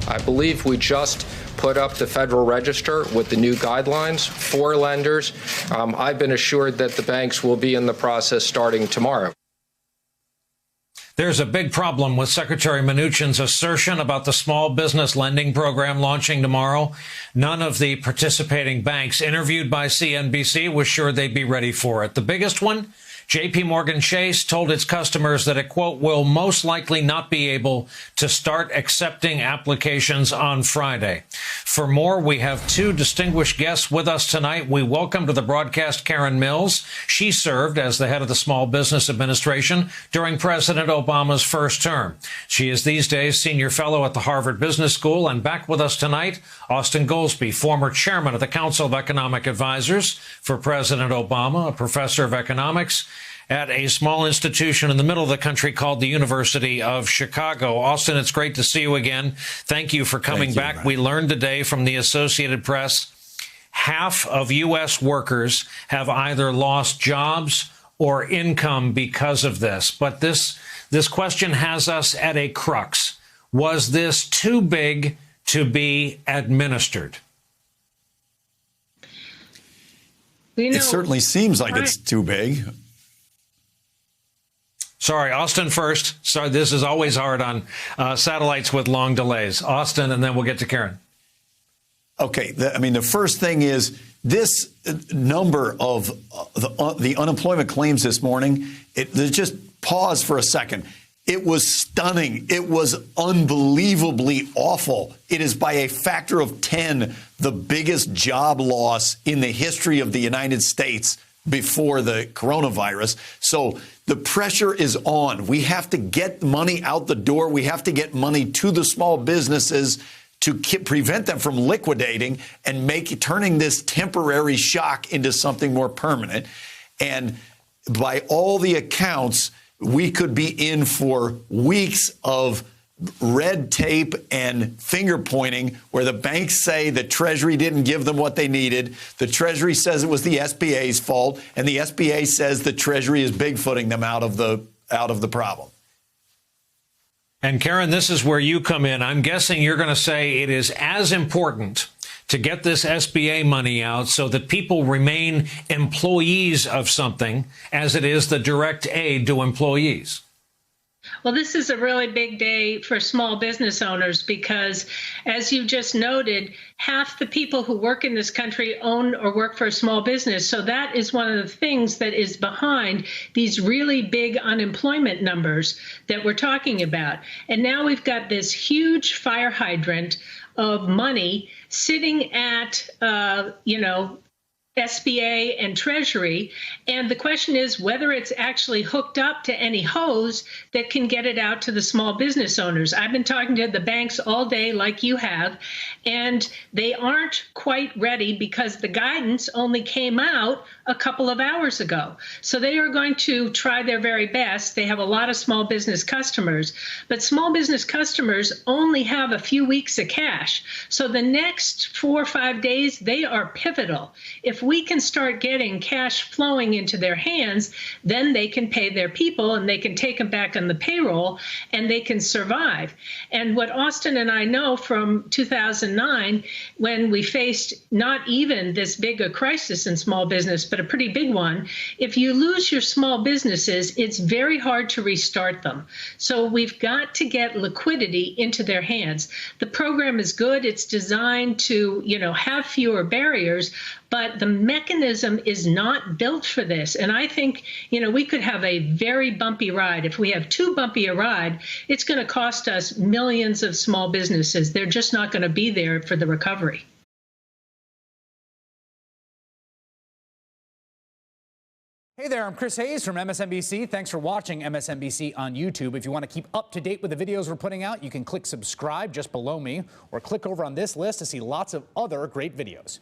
I believe we just put up the Federal Register with the new guidelines for lenders. I've been assured that the banks will be in the process starting tomorrow. There's a big problem with Secretary Mnuchin's assertion about the small business lending program launching tomorrow. None of the participating banks interviewed by CNBC was sure they'd be ready for it. The biggest one, JP Morgan Chase, told its customers that it, quote, will most likely not be able to start accepting applications on Friday. For more, we have two distinguished guests with us tonight. We welcome to the broadcast Karen Mills. She served as the head of the Small Business Administration during President Obama's first term. She is these days senior fellow at the Harvard Business School. And back with us tonight, Austan Goolsbee, former chairman of the Council of Economic Advisors for President Obama, a professor of economics at a small institution in the middle of the country called the University of Chicago. Austan, it's great to see you again. Thank you for coming back. Brian. We learned today from the Associated Press, half of U.S. workers have either lost jobs or income because of this. But this question has us at a crux. Was this too big to be administered? It certainly seems like it's too big. Sorry, Austan first. Sorry, this is always hard on satellites with long delays. Austan, and then we'll get to Karen. Okay. The first thing is this number of the unemployment claims this morning, just pause for a second. It was stunning. It was unbelievably awful. It is by a factor of 10 the biggest job loss in the history of the United States before the coronavirus. So the pressure is on. We have to get money out the door. We have to get money to the small businesses to prevent them from liquidating and turning this temporary shock into something more permanent. And by all the accounts, we could be in for weeks of red tape and finger pointing where the banks say the Treasury didn't give them what they needed. The Treasury says it was the SBA's fault, and the SBA says the Treasury is bigfooting them out of the problem. And Karen, this is where you come in. I'm guessing you're going to say it is as important to get this SBA money out so that people remain employees of something as it is the direct aid to employees. Well, this is a really big day for small business owners because, as you just noted, half the people who work in this country own or work for a small business. So that is one of the things that is behind these really big unemployment numbers that we're talking about. And now we've got this huge fire hydrant of money sitting at, SBA and Treasury. And the question is whether it's actually hooked up to any hose that can get it out to the small business owners. I've been talking to the banks all day like you have, and they aren't quite ready because the guidance only came out a couple of hours ago. So they are going to try their very best. They have a lot of small business customers, but small business customers only have a few weeks of cash. So the next 4 or 5 days, they are pivotal. If we can start getting cash flowing into their hands, then they can pay their people and they can take them back on the payroll and they can survive. And what Austan and I know from 2009, when we faced not even this big a crisis in small business, but a pretty big one, if you lose your small businesses, it's very hard to restart them. So we've got to get liquidity into their hands. The program is good. It's designed to, have fewer barriers, but the mechanism is not built for this. And I think, we could have a very bumpy ride. If we have too bumpy a ride, it's going to cost us millions of small businesses. They're just not going to be there for the recovery. Hey there, I'm Chris Hayes from MSNBC. Thanks for watching MSNBC on YouTube. If you want to keep up to date with the videos we're putting out, you can click subscribe just below me or click over on this list to see lots of other great videos.